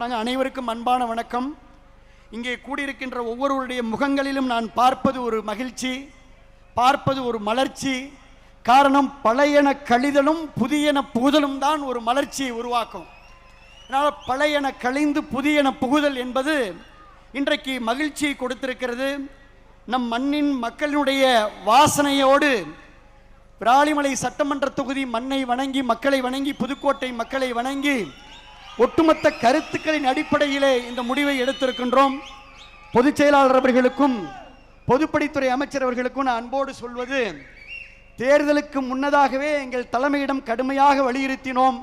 அனைவருக்கும் அன்பான வணக்கம். இங்கே கூடியிருக்கின்ற ஒவ்வொருவருடைய முகங்களிலும் நான் பார்ப்பது ஒரு மகிழ்ச்சி, பார்ப்பது ஒரு மலர்ச்சி. காரணம், பழையன கழிதலும் புதியன புகுதலும் தான் ஒரு மலர்ச்சியை உருவாக்கும். அதனால் பழையன கழிந்து புதியன புகுதல் என்பது இன்றைக்கு மகிழ்ச்சியை கொடுத்திருக்கிறது. நம் மண்ணின் மக்களினுடைய வாசனையோடு விராலிமலை சட்டமன்ற தொகுதி மண்ணை வணங்கி, மக்களை வணங்கி, புதுக்கோட்டை மக்களை வணங்கி ஒட்டுமொத்த கருத்துக்களின் அடிப்படையிலே இந்த முடிவை எடுத்திருக்கின்றோம். பொதுச் செயலாளர் அவர்களுக்கும் பொதுப்பணித்துறை அமைச்சர் அவர்களுக்கும் நான் அன்போடு சொல்வது, தேர்தலுக்கு முன்னதாகவே எங்கள் தலைமையிடம் கடுமையாக வலியுறுத்தினோம்.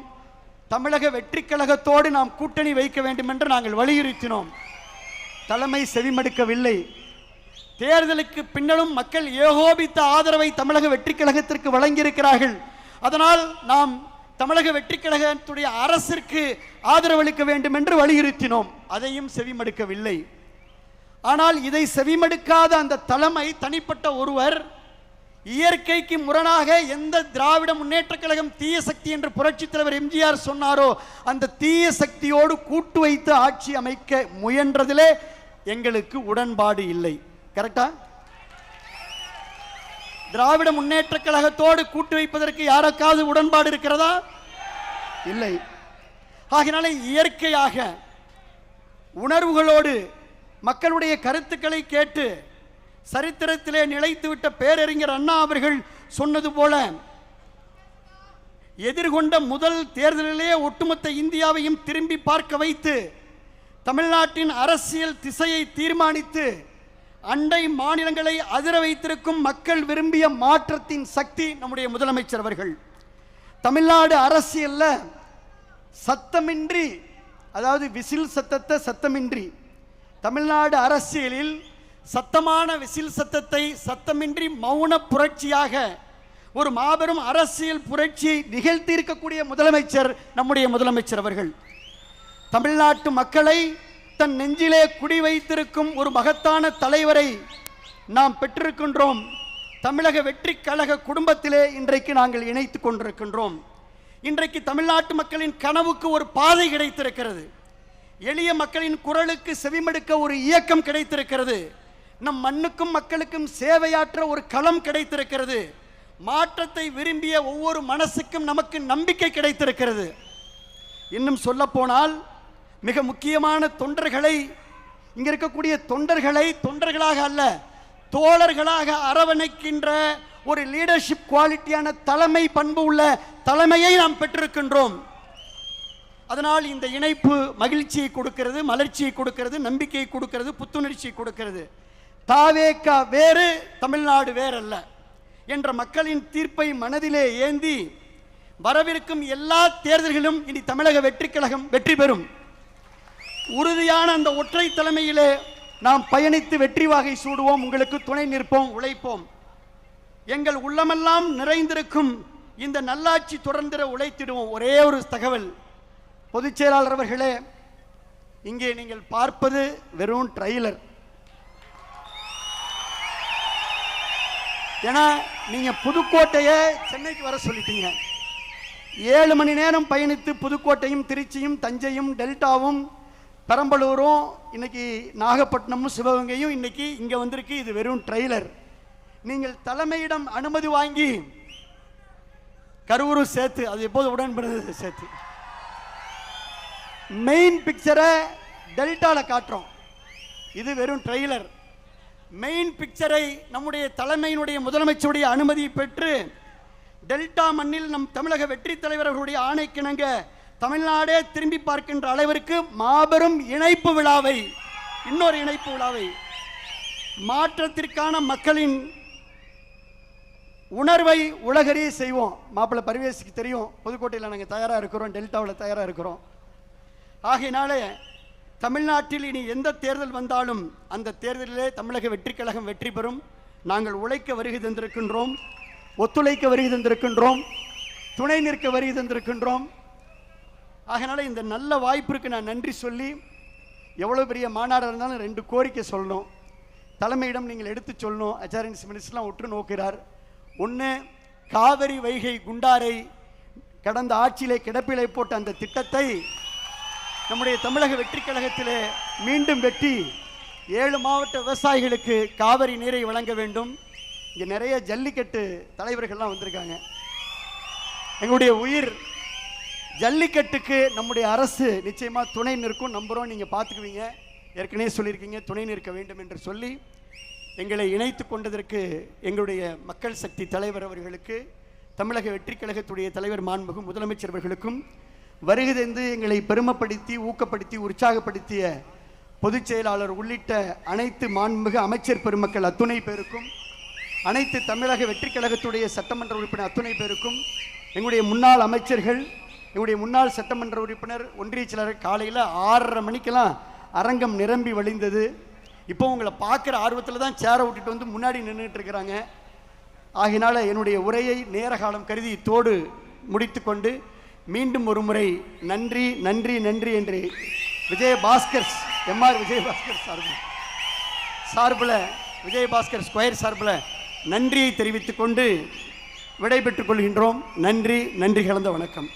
தமிழக வெற்றி கழகத்தோடு நாம் கூட்டணி வைக்க வேண்டும் என்று நாங்கள் வலியுறுத்தினோம். தலைமை செவிமடுக்கவில்லை. தேர்தலுக்கு பின்னரும் மக்கள் ஏகோபித்த ஆதரவை தமிழக வெற்றி கழகத்திற்கு வழங்கியிருக்கிறார்கள். அதனால் நாம் தமிழக வெற்றி கழகத்துடைய அரசிற்கு ஆதரவளிக்க வேண்டும் என்று வலியுறுத்தினோம். அதையும் செவிமடுக்கவில்லை. ஆனால் இதை செவிமடுக்காத அந்த தலைமை, தனிப்பட்ட ஒருவர், இயற்கைக்கு முரணாக எந்த திராவிட முன்னேற்ற கழகம் தீய சக்தி என்று புரட்சித் தலைவர் எம்ஜிஆர் சொன்னாரோ அந்த தீய சக்தியோடு கூட்டு வைத்து ஆட்சி அமைக்க முயன்றதிலே எங்களுக்கு உடன்பாடு இல்லை. கரெக்டா? திராவிட முன்னேற்ற கழகத்தோடு கூட்டு வைப்பதற்கு யாருக்காவது உடன்பாடு இருக்கிறதா? இல்லை. ஆகினாலே இயற்கையாக உணர்வுகளோடு மக்களுடைய கருத்துக்களை கேட்டு சரித்திரத்திலே நிலைத்துவிட்ட பேரறிஞர் அண்ணா அவர்கள் சொன்னது போல, எதிர்கொண்ட முதல் தேர்தலிலே ஒட்டுமொத்த இந்தியாவையும் திரும்பி பார்க்க வைத்து தமிழ்நாட்டின் அரசியல் திசையை தீர்மானித்து அண்டை மாநிலங்களை அதிர வைத்திருக்கும் மக்கள் விரும்பிய மாற்றத்தின் சக்தி நம்முடைய முதலமைச்சர் அவர்கள். தமிழ்நாடு அரசியல்ல சத்தமின்றி, அதாவது விசில் சத்தத்தை சத்தமின்றி, தமிழ்நாடு அரசியலில் சத்தமான விசில் சத்தத்தை சத்தமின்றி மௌன புரட்சியாக ஒரு மாபெரும் அரசியல் புரட்சியை நிகழ்த்தி இருக்கக்கூடிய முதலமைச்சர் நம்முடைய முதலமைச்சர் அவர்கள். தமிழ்நாட்டு மக்களை தன் நெஞ்சிலே குடி வைத்திருக்கும் ஒரு மகத்தான தலைவரை நாம் பெற்றிருக்கின்றோம். தமிழக வெற்றி கழக குடும்பத்திலே இன்றைக்கு நாங்கள் இணைத்துக் கொண்டிருக்கின்றோம். இன்றைக்கு தமிழ்நாட்டு மக்களின் கனவுக்கு ஒரு பாதை கிடைத்திருக்கிறது. எளிய மக்களின் குரலுக்கு செவிமடுக்க ஒரு இயக்கம் கிடைத்திருக்கிறது. நம் மண்ணுக்கும் மக்களுக்கும் சேவையாற்ற ஒரு களம் கிடைத்திருக்கிறது. மாற்றத்தை விரும்பிய ஒவ்வொரு மனசுக்கும் நமக்கு நம்பிக்கை கிடைத்திருக்கிறது. இன்னும் சொல்ல போனால், மிக முக்கியமான தொண்டர்களை, இங்க இருக்கக்கூடிய தொண்டர்களை தொண்டர்களாக அல்ல, தோழர்களாக அரவணைக்கின்ற ஒரு லீடர்ஷிப் குவாலிட்டியான தலைமை பண்பு உள்ள தலைமையை நாம் பெற்றிருக்கின்றோம். அதனால் இந்த இணைப்பு மகிழ்ச்சியை கொடுக்கிறது, மலர்ச்சியை கொடுக்கிறது, நம்பிக்கையை கொடுக்கிறது, புத்துணர்ச்சியை கொடுக்கிறது. தாவேகா வேறு, தமிழ்நாடு வேறல்ல என்ற மக்களின் தீர்ப்பை மனதிலே ஏந்தி வரவிருக்கும் எல்லா தேர்தல்களும் இனி தமிழக வெற்றி கழகம் வெற்றி பெறும். உறுதியான அந்த ஒற்றை தலைமையிலே நாம் பயணித்து வெற்றி வாகை சூடுவோம். உங்களுக்கு துணை நிற்போம், உழைப்போம். எங்கள் உள்ளமெல்லாம் நிறைந்திருக்கும் இந்த நல்லாட்சி தொடர்ந்திட உழைத்திடுவோம். ஒரே ஒரு தகவல், பொதுச் செயலாளர் அவர்களே, இங்கே நீங்கள் பார்ப்பது வெறும் ட்ரெய்லர். ஏன்னா நீங்க புதுக்கோட்டையை சென்னைக்கு வர சொல்லிட்டீங்க. 7 மணி நேரம் பயணித்து புதுக்கோட்டையும் திருச்சியும் தஞ்சையும் டெல்டாவும் பெரம்பலூரும் இன்னைக்கு நாகப்பட்டினமும் சிவகங்கையும் இன்னைக்கு இங்க வந்திருக்கு. இது வெறும் ட்ரெய்லர். நீங்கள் தலைமையிடம் அனுமதி வாங்கி கரூரும் சேர்த்து, அது எப்போது உடன்படுறது சேர்த்து, மெயின் பிக்சரை டெல்டால காட்டுறோம். இது வெறும் ட்ரெய்லர். மெயின் பிக்சரை நம்முடைய தலைமையினுடைய முதலமைச்சருடைய அனுமதியை பெற்று டெல்டா மண்ணில் நம் தமிழக வெற்றி தலைவர்களுடைய ஆணைக்கிணங்க தமிழ்நாடே திரும்பி பார்க்கின்ற அளவிற்கு மாபெரும் இணைப்பு விழாவை, இன்னொரு இணைப்பு விழாவை, மாற்றத்திற்கான மக்களின் உணர்வை உலகறிய செய்வோம். மாப்பிள்ளை பரிவேசுக்கு தெரியும், புதுக்கோட்டையில் நாங்கள் தயாராக இருக்கிறோம், டெல்டாவில் தயாராக இருக்கிறோம். ஆகையினாலே தமிழ்நாட்டில் இனி எந்த தேர்தல் வந்தாலும் அந்த தேர்தலிலே தமிழக வெற்றி கழகம் வெற்றி பெறும். நாங்கள் உழைக்க வருகை தந்திருக்கின்றோம், ஒத்துழைக்க வருகை தந்திருக்கின்றோம், துணை நிற்க வருகை தந்திருக்கின்றோம். ஆகையினால இந்த நல்ல வாய்ப்பிற்கு நான் நன்றி சொல்லி, எவ்வளோ பெரிய மாநாடு இருந்தாலும் 2 கோரிக்கை சொல்லணும். தலைமையிடம் நீங்கள் எடுத்து சொல்லணும். அச்சாரியன்ஸ் மினிஸ்டர்லாம் உற்று நோக்கிறார். ஒன்று, காவிரி வைகை குண்டாரை கடந்த ஆட்சியிலே கிடப்பிலை போட்ட அந்த திட்டத்தை நம்முடைய தமிழக வெற்றி கழகத்திலே மீண்டும் வெற்றி 7 மாவட்ட விவசாயிகளுக்கு காவிரி நீரை வழங்க வேண்டும். இங்கே நிறைய ஜல்லிக்கட்டு தலைவர்கள்லாம் வந்திருக்காங்க. எங்களுடைய உயிர் ஜல்லிக்கட்டுக்கு நம்முடைய அரசு நிச்சயமாக துணை நிற்கும் நம்புகிறோம். நீங்கள் பார்த்துக்குவீங்க, ஏற்கனவே சொல்லியிருக்கீங்க துணை நிற்க வேண்டும் என்று சொல்லி எங்களை இணைத்து கொண்டதற்கு எங்களுடைய மக்கள் சக்தி தலைவர் அவர்களுக்கு, தமிழக வெற்றி கழகத்துடைய தலைவர் மாண்புமிகு முதலமைச்சர் அவர்களுக்கும், வருகை தந்து எங்களை பெருமைப்படுத்தி ஊக்கப்படுத்தி உற்சாகப்படுத்திய பொதுச் செயலாளர் உள்ளிட்ட அனைத்து மாண்புமிகு அமைச்சர் பெருமக்கள் அத்துணை பேருக்கும், அனைத்து தமிழக வெற்றி கழகத்துடைய சட்டமன்ற உறுப்பினர் அத்துணை பேருக்கும், எங்களுடைய முன்னாள் அமைச்சர்கள், எங்களுடைய முன்னாள் சட்டமன்ற உறுப்பினர், ஒன்றிய செயலாளர், காலையில் 6:30 மணிக்கெல்லாம் அரங்கம் நிரம்பி வழிந்தது. இப்போ உங்களை பார்க்குற ஆர்வத்தில் தான் சேரை விட்டுட்டு வந்து முன்னாடி நின்றுட்டு இருக்கிறாங்க. ஆகினால என்னுடைய உரையை நேர காலம் கருதி தோடு முடித்து கொண்டு மீண்டும் ஒரு முறை நன்றி நன்றி நன்றி என்று விஜயபாஸ்கர் எம்ஆர் விஜயபாஸ்கர் சார்பில் விஜயபாஸ்கர் ஸ்கொயர் சார்பில் நன்றியை தெரிவித்துக் கொண்டு விடைபெற்றுக் கொள்கின்றோம். நன்றி, நன்றி கலந்த வணக்கம்.